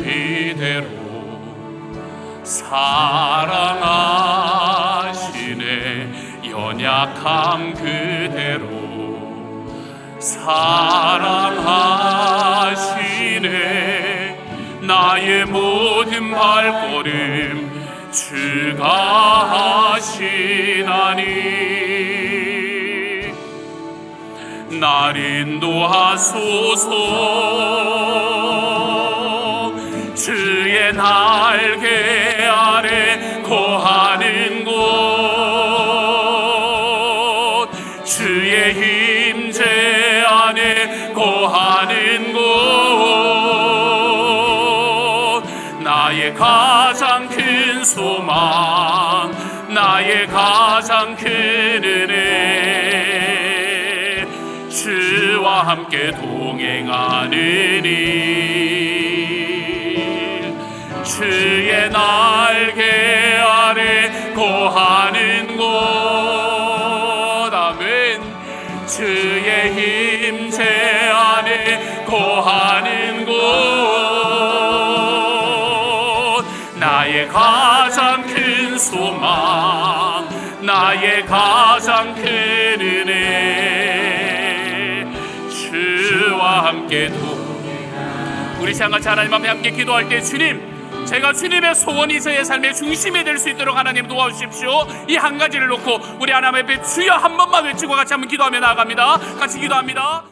이대로 사랑하시네, 연약함 그대로 사랑하시네, 나의 모든 발걸음 주가 하시나니, 날 인도하소서. 주의 날개 아래 거하는 곳, 주의 임재 안에 거하는 곳, 나의 가장 큰 소망, 나의 가장 큰 은혜, 주와 함께 동행하는 일, 주의 날개 아래 거하는 곳, 아멘. 주의 임재 안에 거하는 곳, 나의 가장 큰 소망, 나의 가장 큰 은혜, 주와 함께 우리 시간같이 하나님 앞에 함께 기도할 때, 주님, 제가 주님의 소원이 저의 삶의 중심이 될 수 있도록 하나님 도와주십시오. 이 한 가지를 놓고 우리 하나님 앞에 주여 한 번만 외치고 같이 한번 기도하며 나아갑니다. 같이 기도합니다.